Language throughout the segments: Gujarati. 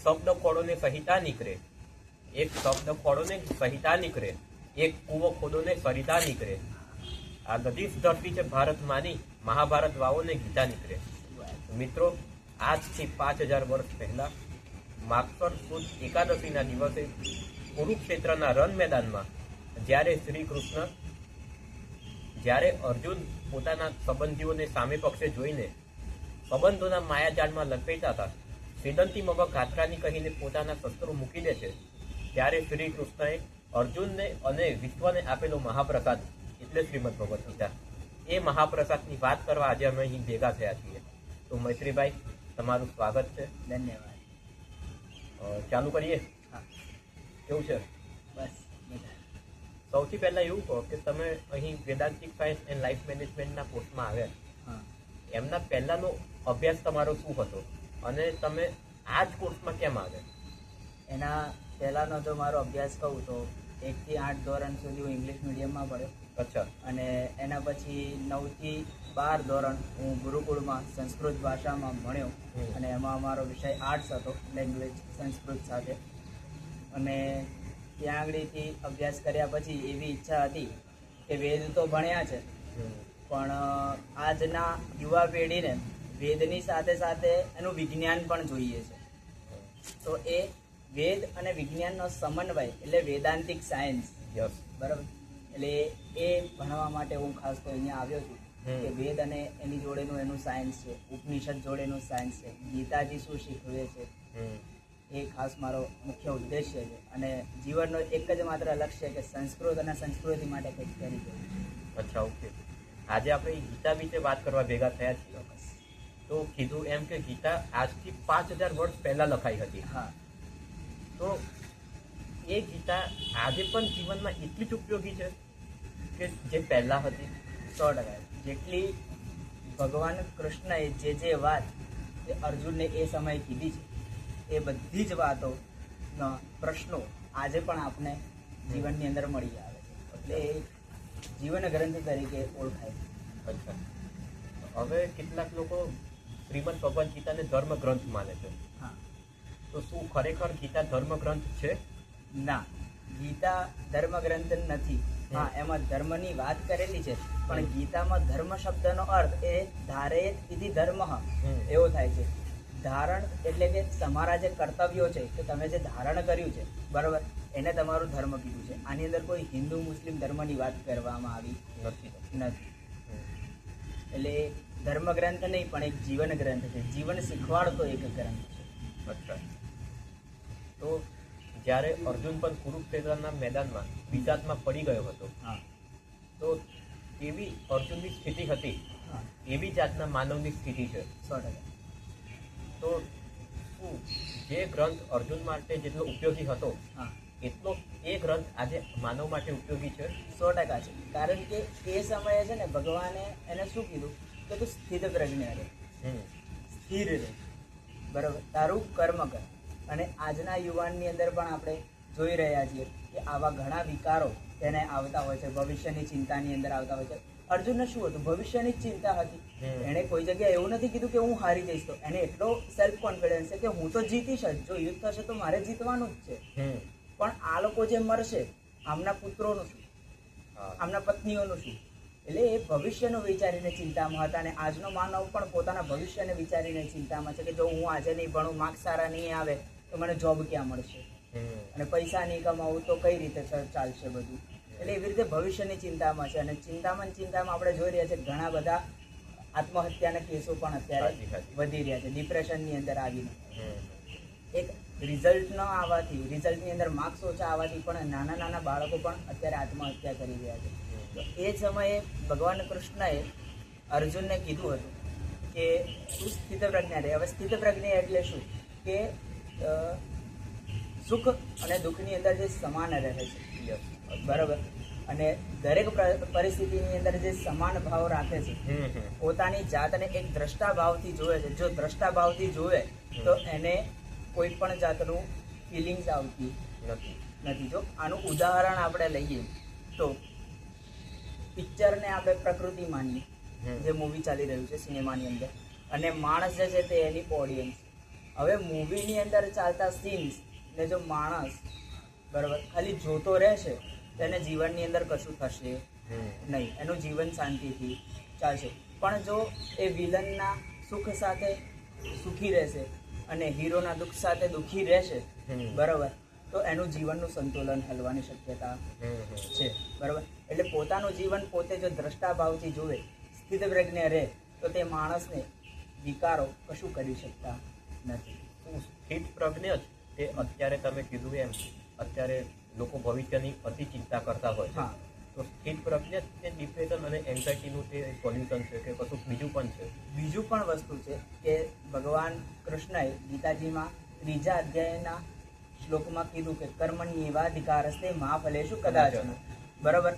શબ્દ ખોડો ને સહિતા નીકળે, એક શબ્દ ખોડો ને સહિતા નીકળે, એક કૂવો ખોદો ને સરિતા નીકળે. આ બધી જ ધરતી છે ભારત માની, મહાભારત વાવો ને ગીતા નીકળે. મિત્રો, આજથી 5000 વર્ષ પહેલા માગસર સુદ એકાદશીના દિવસે કુરુક્ષેત્રના રણ મેદાનમાં જ્યારે અર્જુન પોતાના સંબંધીઓને સામે પક્ષે જોઈને સંબંધોના માયાજાળમાં લપેટા હતા, સેદંતી મમ ગાત્રાની કહીને પોતાના શસ્ત્રો મૂકી દે છે, ત્યારે શ્રી કૃષ્ણએ અર્જુનને અને વિશ્વને આપેલો મહાપ્રસાદ એટલે શ્રીમદ ભગવદ ગીતા, એ મહાપ્રસાદની વાત કરવા આજે અમે અહીં ભેગા થયા છીએ. તો મૈત્રીભાઈ, તમારું સ્વાગત છે. ધન્યવાદ. ચાલુ કરીએ. કેવું છે? બસ. સૌથી પહેલા એવું કહો કે તમે અહીં વેદાંતિક સાયન્સ એન્ડ લાઈફ મેનેજમેન્ટના કોર્સમાં આવ્યા, એમના પહેલાનો અભ્યાસ તમારો શું હતો અને તમે આ જ કોર્સમાં કેમ આવ્યા? એના પહેલાંનો જો મારો અભ્યાસ કહું તો 1 થી 8 ધોરણ સુધી હું ઇંગ્લિશ મીડિયમમાં ભણ્યો. અચ્છા. અને એના પછી 9 થી 12 ધોરણ હું ગુરુકુળમાં સંસ્કૃત ભાષામાં ભણ્યો અને એમાં અમારો વિષય આર્ટ્સ હતો, લેંગ્વેજ સંસ્કૃત સાથે. અને ત્યાં આગળથી અભ્યાસ કર્યા પછી એવી ઈચ્છા હતી કે વેદ તો ભણ્યા છે, પણ આજના યુવા પેઢીને વેદની સાથે સાથે એનું વિજ્ઞાન પણ જોઈએ છે. તો એ વેદ અને વિજ્ઞાનનો સમન્વય એટલે વેદાંતિક સાયન્સ, બરાબર, એટલે એ ભણવા માટે હું ખાસ તો અહીંયા આવ્યો છું કે વેદ અને એની જોડેનું એનું સાયન્સ છે, ઉપનિષદ જોડેનું સાયન્સ છે, ગીતાજી શું શીખવે છે, એ ખાસ મારો મુખ્ય ઉદ્દેશ્ય છે. અને જીવનનો એક જ માત્ર લક્ષ્ય કે સંસ્કૃત અને સંસ્કૃતિ માટે કંઈક કરી દેવું. અચ્છા, ઓકે. આજે આપણે ગીતા વિશે વાત કરવા ભેગા થયા છીએ. તો કીધું એમ કે ગીતા આજથી 5000 વર્ષ પહેલા લખાઈ હતી. હા. તો એ ગીતા આજે પણ જીવનમાં એટલી જ ઉપયોગી છે કે જે પહેલા હતી? 100%. જેટલી ભગવાન કૃષ્ણએ જે વાત અર્જુનને એ સમયે કીધી છે, એ બધી જ વાતોના પ્રશ્નો આજે પણ આપણે જીવનની અંદર મળી આવે છે, એટલે એ જીવન ગ્રંથ તરીકે ઓળખાય છે. અચ્છા. હવે કેટલાક લોકો શ્રીમદ ભગવદ ગીતાને ધર્મ ગ્રંથ માને છે. હા. તો શું ખરેખર ગીતા ધર્મ ગ્રંથ છે? ના, ગીતા ધર્મ ગ્રંથ નથી. હા, એમાં ધર્મની વાત કરેલી છે, પણ ગીતામાં ધર્મ શબ્દનો અર્થ એ ધારેત ઇતિ ધર્મ એવો થાય છે. ધારણ એટલે કે તમારા જે કર્તવ્યો છે કે તમે જે ધારણ કર્યું છે, બરાબર, એને તમારું ધર્મ કીધું છે. આની અંદર કોઈ હિન્દુ મુસ્લિમ ધર્મની વાત કરવામાં આવી નથી. એટલે ધર્મ ગ્રંથ નહીં, પણ એક જીવન ગ્રંથ છે, જીવન શીખવાડતો એક ગ્રંથ છે. અચ્છા. તો જ્યારે અર્જુન પણ કુરુક્ષેત્રના મેદાનમાં વિષાદમાં પડી ગયો હતો, તો એવી અર્જુનની સ્થિતિ હતી, એવી જાતના માનવની સ્થિતિ છે. 100%. તો શું જે ગ્રંથ અર્જુન માટે જેટલો ઉપયોગી હતો, એટલો એ ગ્રંથ આજે માનવ માટે ઉપયોગી છે? 100% છે. કારણ કે એ સમયે છે ને ભગવાને એને શું કીધું કે તું સ્થિત પ્રજ્ઞ રહે, સ્થિર રહે, બરાબર, તારું કર્મ કર. અને આજના યુવાનની અંદર પણ આપણે જોઈ રહ્યા છીએ કે આવા ઘણા વિકારો તેને આવતા હોય છે, ભવિષ્યની ચિંતાની અંદર આવતા હોય છે. અર્જુનને શું હતું? ભવિષ્યની જ ચિંતા હતી. એણે કોઈ જગ્યાએ એવું નથી કીધું કે હું હારી જઈશ. તો એને એટલો સેલ્ફ કોન્ફિડન્સ છે કે હું તો જીતીશ જ, જો યુદ્ધ થશે તો મારે જીતવાનું જ છે. પણ આ લોકો જે મરશે, આમના પુત્રોનું શું, આમના પત્નીઓનું શું? એટલે એ ભવિષ્યનું વિચારીને ચિંતામાં હતા. અને આજનો માનવ પણ પોતાના ભવિષ્યને વિચારીને ચિંતામાં છે કે જો હું આજે નહીં ભણું, માર્ક્સ સારા નહીં આવે તો મને જોબ ક્યાં મળશે, અને પૈસા નહીં કમાવું તો કઈ રીતે ચાલશે બધું. એટલે એવી રીતે ભવિષ્યની ચિંતામાં છે. અને ચિંતામાં આપણે જોઈ રહ્યા છે ઘણા બધા આત્મહત્યાના કેસો પણ અત્યારે વધી રહ્યા છે, ડિપ્રેશનની અંદર આવીને. એક રિઝલ્ટ ન આવવાથી, રિઝલ્ટની અંદર માર્ક્સ ઓછા આવવાથી પણ નાના નાના બાળકો પણ અત્યારે આત્મહત્યા કરી રહ્યા છે. તો એ સમયે ભગવાન કૃષ્ણએ અર્જુનને કીધું હતું કે તું સ્થિત પ્રજ્ઞા રહે. હવે સ્થિત પ્રજ્ઞા એટલે શું કે સુખ અને દુઃખની અંદર જે સમાન રહે છે, બરાબર, અને દરેક પરિસ્થિતિની અંદર જે સમાન ભાવ રાખે છે, પોતાની જાતને એક દ્રષ્ટા ભાવથી જોવે છે. જો દ્રષ્ટા ભાવથી જોવે તો એને કોઈ પણ જાતનું ફિલિંગ્સ આવતી નથી. જો આનું ઉદાહરણ આપણે લઈએ તો પિક્ચરને આપણે પ્રકૃતિ માનીએ, જે મૂવી ચાલી રહ્યું છે સિનેમાની અંદર, અને માણસ જે છે તે એની ઓડિયન્સ. હવે મૂવીની અંદર ચાલતા સીન્સ ને જો માણસ બરાબર ખાલી જોતો રહેશે તો એને જીવનની અંદર કશું થશે નહીં, એનું જીવન શાંતિથી ચાલશે. પણ જો એ વિલનના સુખ સાથે સુખી રહેશે અને હીરોના દુઃખ સાથે દુઃખી રહેશે બરાબર, તો એનું જીવનનું સંતુલન હલવાની શક્યતા છે બરાબર. એટલે પોતાનું જીવન પોતે જો દ્રષ્ટાભાવથી જોવે, સ્થિતપ્રજ્ઞ રહે, તો તે માણસને વિકારો કશું કરી શકતા નથી. સ્થિત પ્રજ્ઞ જ તે અત્યારે તમે કીધું એમ અત્યારે લોકો ભવિષ્યની અતિ ચિંતા કરતા હોય છે. હા, તો સ્થિત પ્રજ્ઞ તે ડિપ્રેશન અને એન્ઝાઇટીનું તે સોલ્યુશન છે કે કશું બીજું પણ છે? બીજું પણ વસ્તુ છે કે ભગવાન કૃષ્ણએ ગીતાજીમાં 3 અધ્યાયના શ્લોકમાં કીધું કે કર્મણ્યેવાધિકારસ્તે મા ફલેષુ કદાચન, બરાબર.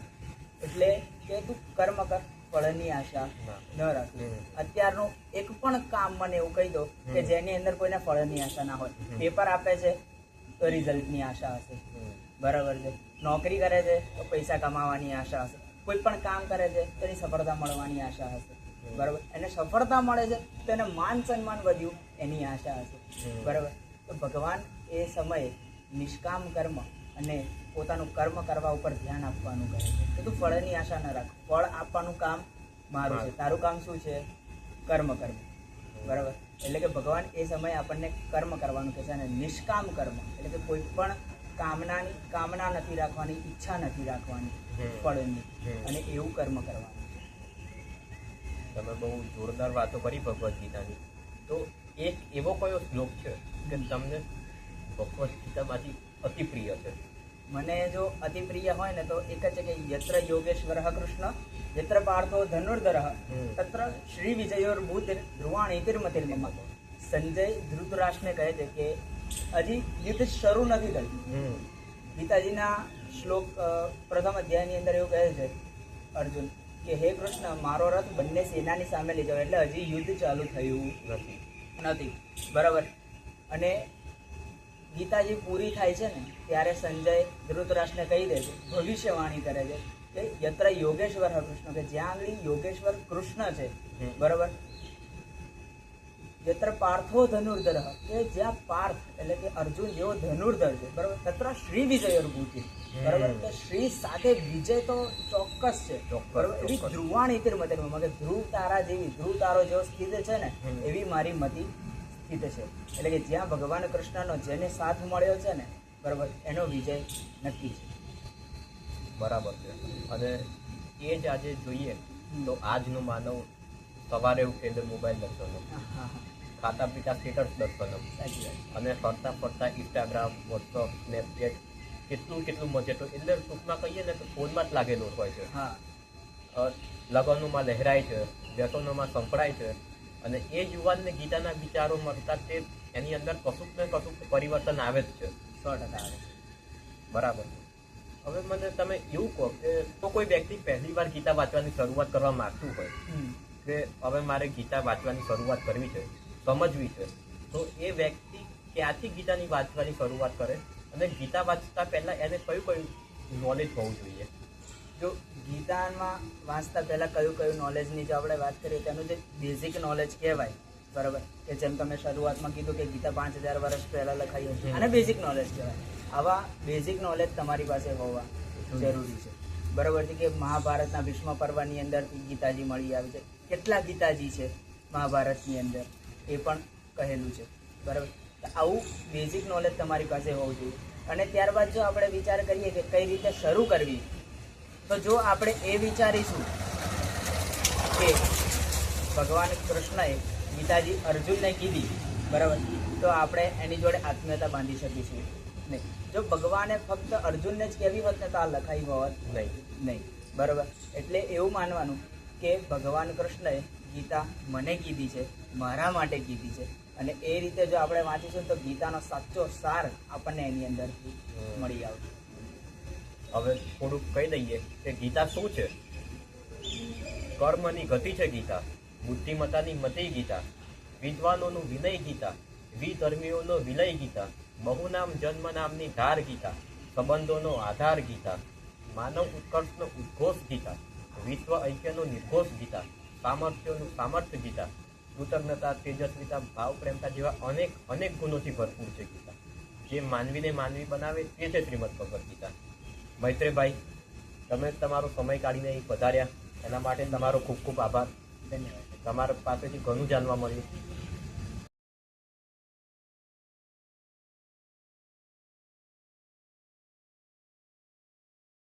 એટલે કે તું કર્મ કર, ફળની આશા ન રાખ. અત્યારનું એક પણ કામ મને એવું કહી દો કે જેની અંદર કોઈને ફળની આશા ના હોય. પેપર આપે છે તો રિઝલ્ટની આશા હશે, બરાબર છે. નોકરી કરે છે તો પૈસા કમાવાની આશા હશે. કોઈ પણ કામ કરે છે તો એની સફળતા મળવાની આશા હશે, બરાબર. એને સફળતા મળે છે તો એને માન સન્માન વધ્યું એની આશા હશે, બરાબર. તો ભગવાન એ સમયે નિષ્કામ કર્મ અને પોતાનું કર્મ કરવા ઉપર ધ્યાન આપવાનું કહે છે કે તું ફળની આશા ન રાખ, ફળ આપવાનું કામ મારું છે, તારું કામ શું છે? કર્મ કર્મ, બરાબર. એટલે કે ભગવાન એ સમયે આપણને કર્મ કરવાનું કહે છે અને નિષ્કામ કર્મ એટલે કે કોઈ પણ કામના નથી રાખવાની, ઈચ્છા નથી રાખવાની ફળની, અને એવું કર્મ કરવાનું. તમે બહુ જોરદાર વાતો કરી ભગવદ્ ગીતાની. તો એક એવો કયો શ્લોક છે કે તમને ભગવદ્ ગીતામાંથી અતિ પ્રિય છે? મને જો અતિ પ્રિય હોય ને તો એક જ છે કે યત્ર યોગેશ્વર કૃષ્ણ યત્ર પાર્થો ધનુર્ધર તત્ર શ્રી વિજયોર્ભૂત ધ્રુવાણીતિર્મતિર્મમ. સંજય ધૃતરાષ્ટ્રને કહે છે કે હજી યુદ્ધ શરૂ નથી થયું. ગીતાજીના શ્લોક પ્રથમ અધ્યાયની અંદર એવું કહે છે અર્જુન કે હે કૃષ્ણ, મારો રથ બંને સેનાની સામે લઈ જાઓ. એટલે હજી યુદ્ધ ચાલુ થયું નથી, બરાબર. અને ગીતાજી પૂરી થાય છે ને ત્યારે સંજય ધૃતરાષ્ટ્રને કહી દે છે, ભવિષ્યવાણી કરે છે કે યત્ર યોગેશ્વર કૃષ્ણ, કે જ્યાં આગળ યોગેશ્વર કૃષ્ણ છે, બરાબર. યત્ર પાર્થો ધનુર્ધર, કે જ્યાં પાર્થ એટલે કે અર્જુન જેવો ધનુર્ધર છે, બરાબર. તત્ર શ્રી વિજયોર્ભૂતિ, બરાબર. કે શ્રી સાથે વિજય તો ચોક્કસ છે, બરાબર. એવી ધ્રુવાણીતિર્મતિર્મમ, કે ધ્રુવ તારા જેવી, ધ્રુવ તારો જેવો સ્થિત છે ને એવી મારી મતિ સ્થિત છે. એટલે કે જ્યાં ભગવાન કૃષ્ણનો જેને સાથ મળ્યો છે ને, બરાબર, એનો વિજય નક્કી છે, બરાબર છે. અને એ જ આજે જોઈએ તો આજનો માનવ સવારે ઉઠે મોબાઈલ દર્શનો, ખાતા પીતા સ્ટેટસ દર્શનો, અને ફરતા ફરતા ઇન્સ્ટાગ્રામ, વોટ્સઅપ, સ્નેપચેટ કેટલું મજે. તો એટલે ટૂંકમાં કહીએ ને તો ફોનમાં જ લાગેલો હોય છે. લગ્નોમાં લહેરાય છે, વ્યસનોમાં સંપડાય છે, અને એ યુવાનને ગીતાના વિચારો મળતા તે એની અંદર કશુંક ને કશુંક પરિવર્તન આવે જ છે. 100% આવે છે, બરાબર. હવે મને તમે એવું કહો કે તો કોઈ વ્યક્તિ પહેલી વાર ગીતા વાંચવાની શરૂઆત કરવા માંગતું હોય કે હવે મારે ગીતા વાંચવાની શરૂઆત કરવી છે, સમજવી છે, તો એ વ્યક્તિ ક્યાંથી ગીતાની વાંચવાની શરૂઆત કરે? અને ગીતા વાંચતા પહેલા એને કયું નોલેજ હોવું જોઈએ? જો ગીતામાં વાંચતા પહેલા કયું નોલેજની જો આપણે વાત કરીએ, તેનું જે બેઝિક નોલેજ કહેવાય, બરાબર, કે જેમ તમે શરૂઆતમાં કીધું કે ગીતા 5000 વર્ષ પહેલા લખાઈ હતી, અને બેઝિક નોલેજ કહેવાય. આવા બેઝિક નોલેજ તમારી પાસે હોવા જરૂરી છે, બરાબર છે. કે મહાભારતના ભીષ્મ પર્વની અંદરથી ગીતાજી મળી આવી છે. કેટલા ગીતાજી છે મહાભારતની અંદર એ પણ કહેલું છે, બરાબર. આવું બેઝિક નોલેજ તમારી પાસે હોવું જોઈએ. અને ત્યારબાદ જો આપણે વિચાર કરીએ કે કઈ રીતે શરૂ કરવી, તો જો આપણે એ વિચારીશું કે ભગવાન કૃષ્ણએ ગીતાજી અર્જુનને કીધી, બરાબર, તો આપણે એની જોડે આત્મીયતા બાંધી શકીશું નહીં. જો ભગવાને ફક્ત અર્જુનને જ કહેવી હોત ને તો આ લખાઈ હોત નહીં, બરાબર. એટલે એવું માનવાનું કે ભગવાન કૃષ્ણએ ગીતા મને કીધી છે, મારા માટે કીધી છે, અને એ રીતે જો આપણે વાંચીશું તો ગીતાનો સાચો સાર આપણને એની અંદરથી મળી આવશે. હવે થોડુંક કહી દઈએ કે ગીતા શું છે. કર્મની ગતિ છે ગીતા, બુદ્ધિમતાની મતિ ગીતા, વિદ્વાનોનું વિનય ગીતા, વિધર્મીઓનો વિલય ગીતા, બહુનામ જન્મ નામની ધાર ગીતા, સંબંધોનો આધાર ગીતા, માનવ ઉત્કર્ષનો ઉદ્ઘોષ ગીતા, વિશ્વ ઐક્યનો નિર્ઘોષ ગીતા, સામર્થ્યનું સામર્થ્ય ગીતા, કૃતજ્ઞતા, તેજસ્વીતા, ભાવ, પ્રેમતા જેવા અનેક અનેક ગુણોથી ભરપૂર છે ગીતા. જે માનવીને માનવી બનાવે તે છે શ્રીમદ ભગવદ્ ગીતા. મૈત્રેયભાઈ, તમે તમારો સમય કાઢીને અહીં પધાર્યા એના માટે તમારો ખૂબ ખૂબ આભાર. ધન્યવાદ. તમારા પાસેથી ઘણું જાણવા મળ્યું.